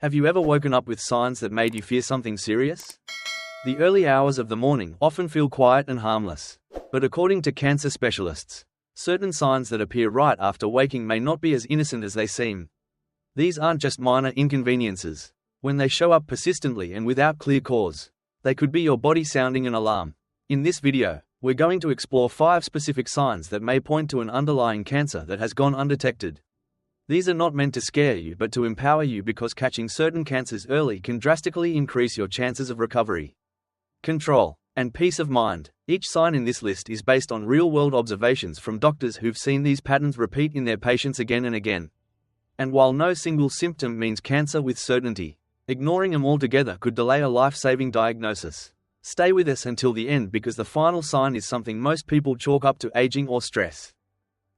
Have you ever woken up with signs that made you fear something serious? The early hours of the morning often feel quiet and harmless. But according to cancer specialists, certain signs that appear right after waking may not be as innocent as they seem. These aren't just minor inconveniences. When they show up persistently and without clear cause, they could be your body sounding an alarm. In this video, we're going to explore 5 specific signs that may point to an underlying cancer that has gone undetected. These are not meant to scare you but to empower you, because catching certain cancers early can drastically increase your chances of recovery, control, and peace of mind. Each sign in this list is based on real-world observations from doctors who've seen these patterns repeat in their patients again and again. And while no single symptom means cancer with certainty, ignoring them altogether could delay a life-saving diagnosis. Stay with us until the end, because the final sign is something most people chalk up to aging or stress.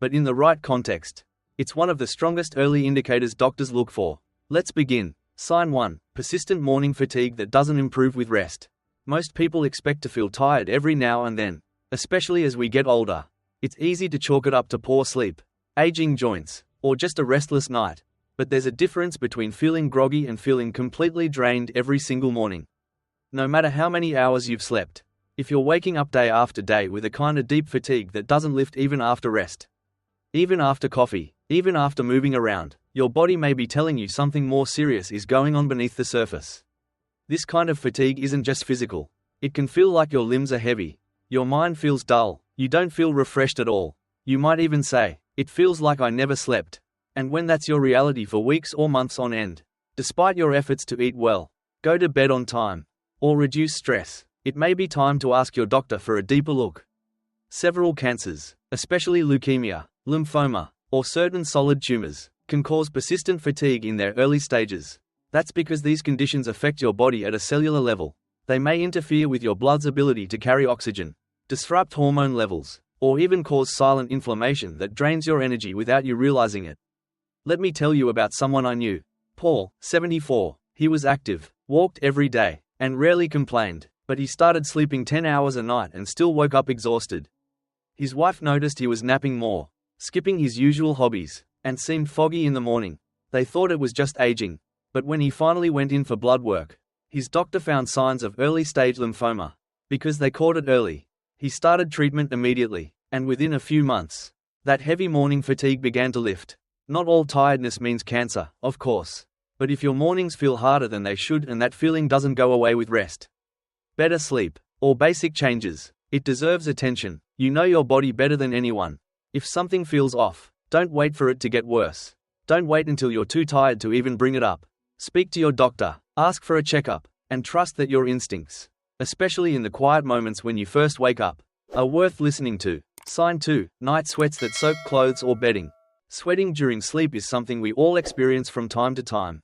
But in the right context, it's one of the strongest early indicators doctors look for. Let's begin. Sign 1. Persistent morning fatigue that doesn't improve with rest. Most people expect to feel tired every now and then, especially as we get older. It's easy to chalk it up to poor sleep, aging joints, or just a restless night. But there's a difference between feeling groggy and feeling completely drained every single morning. No matter how many hours you've slept, if you're waking up day after day with a kind of deep fatigue that doesn't lift even after rest, even after coffee, even after moving around, your body may be telling you something more serious is going on beneath the surface. This kind of fatigue isn't just physical. It can feel like your limbs are heavy, your mind feels dull, you don't feel refreshed at all. You might even say, "It feels like I never slept." And when that's your reality for weeks or months on end, despite your efforts to eat well, go to bed on time, or reduce stress, it may be time to ask your doctor for a deeper look. Several cancers, especially leukemia, lymphoma, or certain solid tumors, can cause persistent fatigue in their early stages. That's because these conditions affect your body at a cellular level. They may interfere with your blood's ability to carry oxygen, disrupt hormone levels, or even cause silent inflammation that drains your energy without you realizing it. Let me tell you about someone I knew. Paul, 74. He was active, walked every day, and rarely complained, but he started sleeping 10 hours a night and still woke up exhausted. His wife noticed he was napping more, skipping his usual hobbies, and seemed foggy in the morning. They thought it was just aging. But when he finally went in for blood work, his doctor found signs of early-stage lymphoma. Because they caught it early, he started treatment immediately, and within a few months, that heavy morning fatigue began to lift. Not all tiredness means cancer, of course. But if your mornings feel harder than they should and that feeling doesn't go away with rest, better sleep, or basic changes, it deserves attention. You know your body better than anyone. If something feels off, don't wait for it to get worse. Don't wait until you're too tired to even bring it up. Speak to your doctor, ask for a checkup, and trust that your instincts, especially in the quiet moments when you first wake up, are worth listening to. Sign 2. Night sweats that soak clothes or bedding. Sweating during sleep is something we all experience from time to time.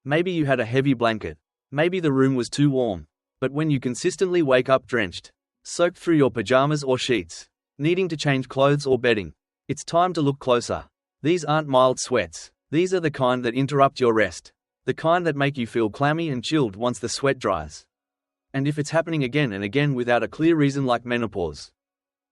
Maybe you had a heavy blanket. Maybe the room was too warm. But when you consistently wake up drenched, soaked through your pajamas or sheets, needing to change clothes or bedding, it's time to look closer. These aren't mild sweats. These are the kind that interrupt your rest. The kind that make you feel clammy and chilled once the sweat dries. And if it's happening again and again without a clear reason, like menopause,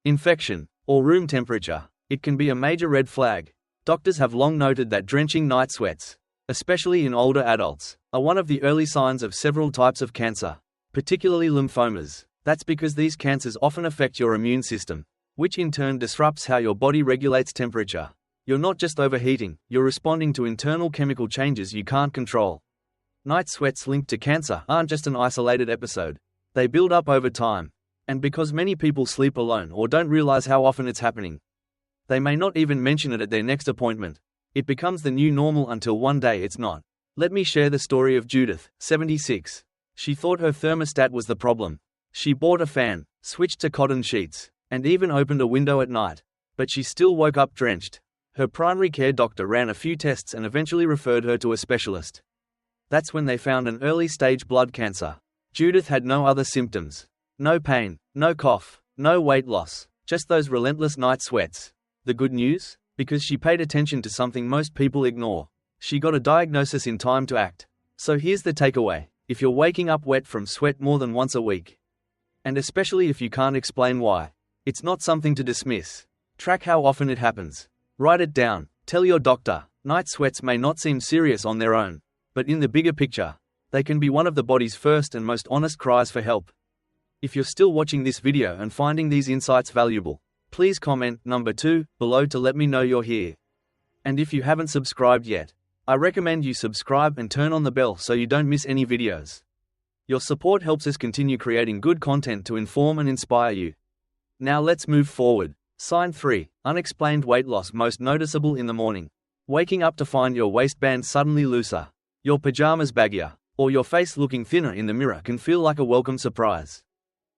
infection, or room temperature, it can be a major red flag. Doctors have long noted that drenching night sweats, especially in older adults, are one of the early signs of several types of cancer, particularly lymphomas. That's because these cancers often affect your immune system, which in turn disrupts how your body regulates temperature. You're not just overheating, you're responding to internal chemical changes you can't control. Night sweats linked to cancer aren't just an isolated episode. They build up over time. And because many people sleep alone or don't realize how often it's happening, they may not even mention it at their next appointment. It becomes the new normal until one day it's not. Let me share the story of Judith, 76. She thought her thermostat was the problem. She bought a fan, switched to cotton sheets, and even opened a window at night. But she still woke up drenched. Her primary care doctor ran a few tests and eventually referred her to a specialist. That's when they found an early-stage blood cancer. Judith had no other symptoms. No pain, no cough, no weight loss, just those relentless night sweats. The good news? Because she paid attention to something most people ignore. She got a diagnosis in time to act. So here's the takeaway. If you're waking up wet from sweat more than once a week, and especially if you can't explain why, it's not something to dismiss. Track how often it happens. Write it down. Tell your doctor. Night sweats may not seem serious on their own, but in the bigger picture, they can be one of the body's first and most honest cries for help. If you're still watching this video and finding these insights valuable, please comment number 2 below to let me know you're here. And if you haven't subscribed yet, I recommend you subscribe and turn on the bell so you don't miss any videos. Your support helps us continue creating good content to inform and inspire you. Now let's move forward. Sign 3. Unexplained weight loss most noticeable in the morning. Waking up to find your waistband suddenly looser, your pajamas baggier, or your face looking thinner in the mirror can feel like a welcome surprise.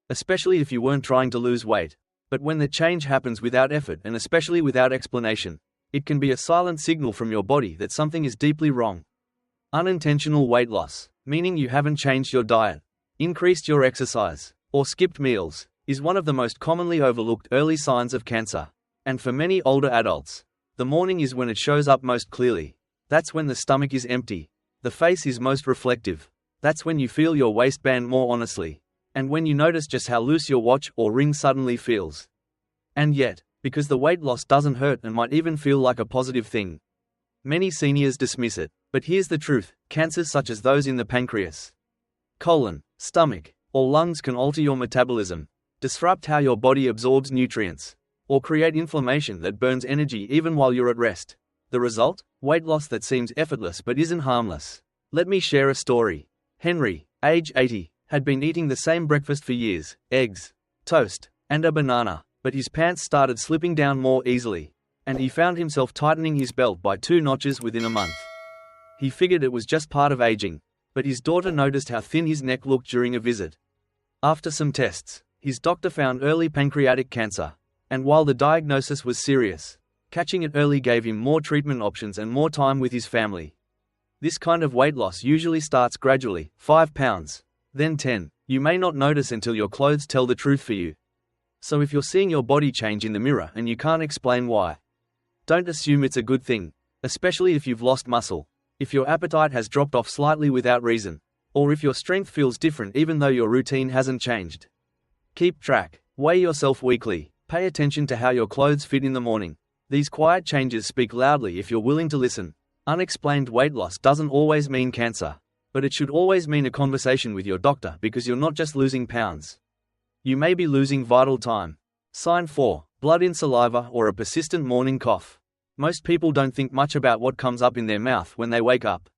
Especially if you weren't trying to lose weight. But when the change happens without effort and especially without explanation, it can be a silent signal from your body that something is deeply wrong. Unintentional weight loss, meaning you haven't changed your diet, increased your exercise, or skipped meals, is one of the most commonly overlooked early signs of cancer. And for many older adults, the morning is when it shows up most clearly. That's when the stomach is empty, the face is most reflective, that's when you feel your waistband more honestly, and when you notice just how loose your watch or ring suddenly feels. And yet, because the weight loss doesn't hurt and might even feel like a positive thing, many seniors dismiss it. But here's the truth: cancers such as those in the pancreas, colon, stomach, or lungs can alter your metabolism, disrupt how your body absorbs nutrients, or create inflammation that burns energy even while you're at rest. The result? Weight loss that seems effortless but isn't harmless. Let me share a story. Henry, age 80, had been eating the same breakfast for years: eggs, toast, and a banana, but his pants started slipping down more easily, and he found himself tightening his belt by 2 notches within a month. He figured it was just part of aging, but his daughter noticed how thin his neck looked during a visit. After some tests, his doctor found early pancreatic cancer, and while the diagnosis was serious, catching it early gave him more treatment options and more time with his family. This kind of weight loss usually starts gradually: 5 pounds, then 10. You may not notice until your clothes tell the truth for you. So if you're seeing your body change in the mirror and you can't explain why, don't assume it's a good thing, especially if you've lost muscle, if your appetite has dropped off slightly without reason, or if your strength feels different even though your routine hasn't changed. Keep track, weigh yourself weekly, pay attention to how your clothes fit in the morning. These quiet changes speak loudly if you're willing to listen. Unexplained weight loss doesn't always mean cancer, but it should always mean a conversation with your doctor, because you're not just losing pounds. You may be losing vital time. Sign 4. Blood in saliva or a persistent morning cough. Most people don't think much about what comes up in their mouth when they wake up.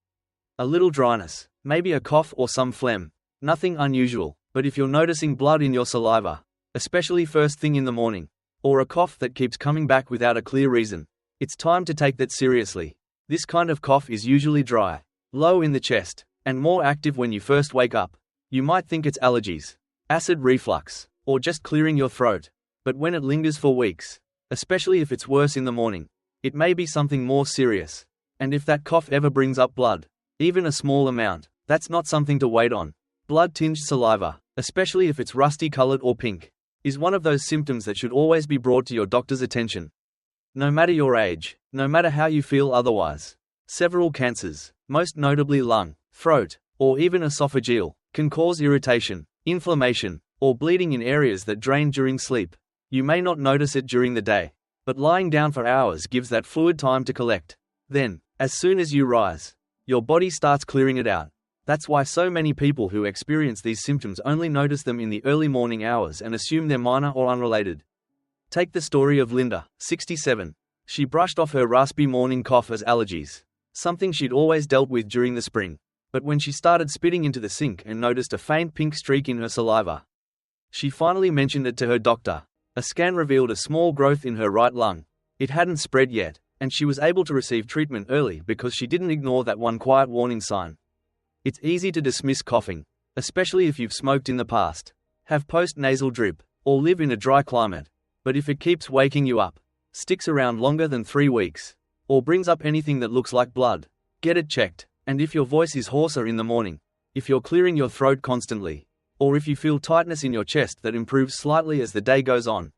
A little dryness, maybe a cough or some phlegm. Nothing unusual, but if you're noticing blood in your saliva, especially first thing in the morning, or a cough that keeps coming back without a clear reason, it's time to take that seriously. This kind of cough is usually dry, low in the chest, and more active when you first wake up. You might think it's allergies, acid reflux, or just clearing your throat. But when it lingers for weeks, especially if it's worse in the morning, it may be something more serious. And if that cough ever brings up blood, even a small amount, that's not something to wait on. Blood-tinged saliva, especially if it's rusty-colored or pink, is one of those symptoms that should always be brought to your doctor's attention. No matter your age, no matter how you feel otherwise, several cancers, most notably lung, throat, or even esophageal, can cause irritation, inflammation, or bleeding in areas that drain during sleep. You may not notice it during the day, but lying down for hours gives that fluid time to collect. Then, as soon as you rise, your body starts clearing it out. That's why so many people who experience these symptoms only notice them in the early morning hours and assume they're minor or unrelated. Take the story of Linda, 67. She brushed off her raspy morning cough as allergies, something she'd always dealt with during the spring. But when she started spitting into the sink and noticed a faint pink streak in her saliva, she finally mentioned it to her doctor. A scan revealed a small growth in her right lung. It hadn't spread yet, and she was able to receive treatment early because she didn't ignore that one quiet warning sign. It's easy to dismiss coughing, especially if you've smoked in the past, have post-nasal drip, or live in a dry climate. But if it keeps waking you up, sticks around longer than 3 weeks, or brings up anything that looks like blood, get it checked. And if your voice is hoarser in the morning, if you're clearing your throat constantly, or if you feel tightness in your chest that improves slightly as the day goes on,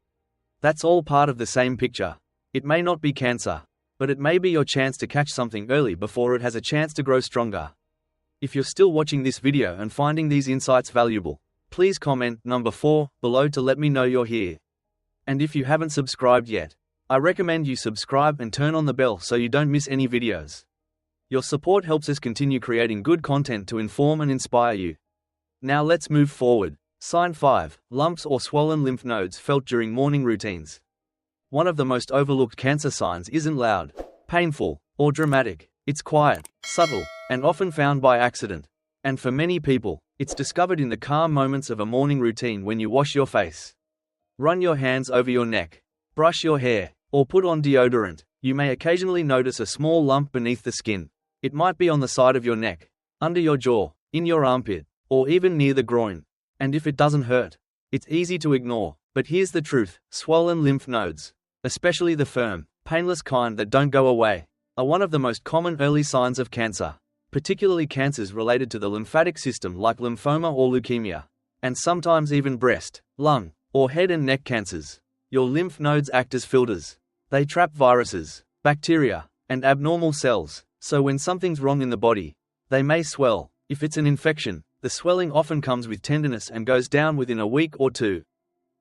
that's all part of the same picture. It may not be cancer, but it may be your chance to catch something early before it has a chance to grow stronger. If you're still watching this video and finding these insights valuable, please comment number 4 below to let me know you're here. And if you haven't subscribed yet, I recommend you subscribe and turn on the bell so you don't miss any videos. Your support helps us continue creating good content to inform and inspire you. Now let's move forward. Sign 5. Lumps or swollen lymph nodes felt during morning routines. One of the most overlooked cancer signs isn't loud, painful, or dramatic. It's quiet, subtle, and often found by accident. And for many people, it's discovered in the calm moments of a morning routine when you wash your face, run your hands over your neck, brush your hair, or put on deodorant. You may occasionally notice a small lump beneath the skin. It might be on the side of your neck, under your jaw, in your armpit, or even near the groin. And if it doesn't hurt, it's easy to ignore. But here's the truth: swollen lymph nodes, especially the firm, painless kind that don't go away, are one of the most common early signs of cancer, particularly cancers related to the lymphatic system like lymphoma or leukemia, and sometimes even breast, lung, or head and neck cancers. Your lymph nodes act as filters. They trap viruses, bacteria, and abnormal cells, so when something's wrong in the body, they may swell. If it's an infection, the swelling often comes with tenderness and goes down within a week or two.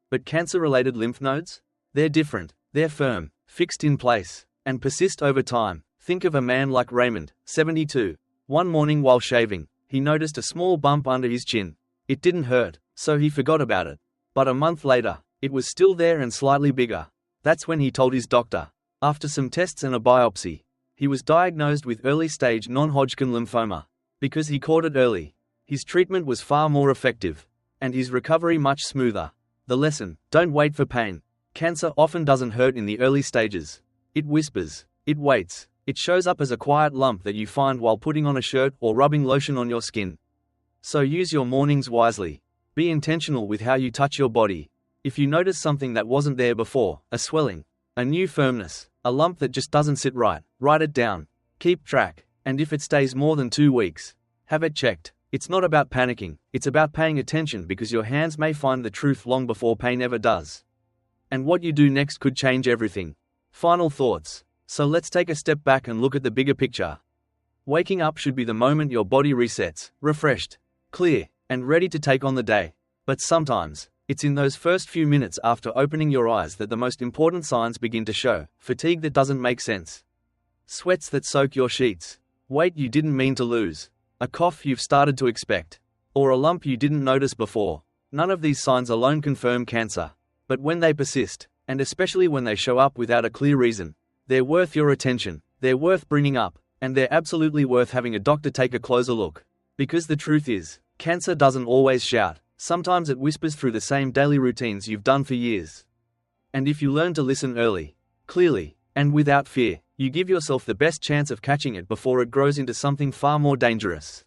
But cancer-related lymph nodes? They're different. They're firm, fixed in place, and persist over time. Think of a man like Raymond, 72. One morning while shaving, he noticed a small bump under his chin. It didn't hurt, so he forgot about it. But a month later, it was still there and slightly bigger. That's when he told his doctor. After some tests and a biopsy, he was diagnosed with early-stage non-Hodgkin lymphoma. Because he caught it early, his treatment was far more effective, and his recovery much smoother. The lesson: don't wait for pain. Cancer often doesn't hurt in the early stages. It whispers, it waits, it shows up as a quiet lump that you find while putting on a shirt or rubbing lotion on your skin. So use your mornings wisely. Be intentional with how you touch your body. If you notice something that wasn't there before, a swelling, a new firmness, a lump that just doesn't sit right, write it down. Keep track, and if it stays more than 2 weeks, have it checked. It's not about panicking, it's about paying attention, because your hands may find the truth long before pain ever does. And what you do next could change everything. Final thoughts. So let's take a step back and look at the bigger picture. Waking up should be the moment your body resets, refreshed, clear, and ready to take on the day. But sometimes, it's in those first few minutes after opening your eyes that the most important signs begin to show. Fatigue that doesn't make sense, sweats that soak your sheets, weight you didn't mean to lose, a cough you've started to expect, or a lump you didn't notice before. None of these signs alone confirm cancer. But when they persist, and especially when they show up without a clear reason, they're worth your attention, they're worth bringing up, and they're absolutely worth having a doctor take a closer look. Because the truth is, cancer doesn't always shout. Sometimes it whispers through the same daily routines you've done for years. And if you learn to listen early, clearly, and without fear, you give yourself the best chance of catching it before it grows into something far more dangerous.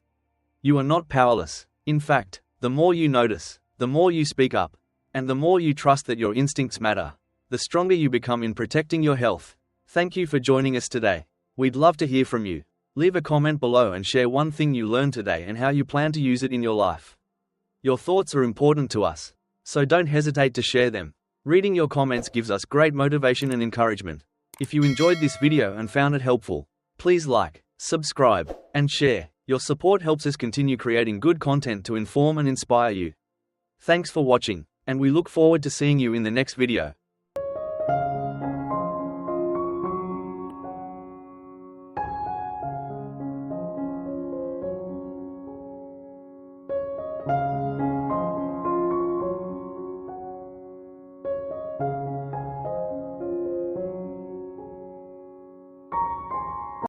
You are not powerless. In fact, the more you notice, the more you speak up, and the more you trust that your instincts matter, the stronger you become in protecting your health. Thank you for joining us today. We'd love to hear from you. Leave a comment below and share one thing you learned today and how you plan to use it in your life. Your thoughts are important to us, so don't hesitate to share them. Reading your comments gives us great motivation and encouragement. If you enjoyed this video and found it helpful, please like, subscribe, and share. Your support helps us continue creating good content to inform and inspire you. Thanks for watching, and we look forward to seeing you in the next video.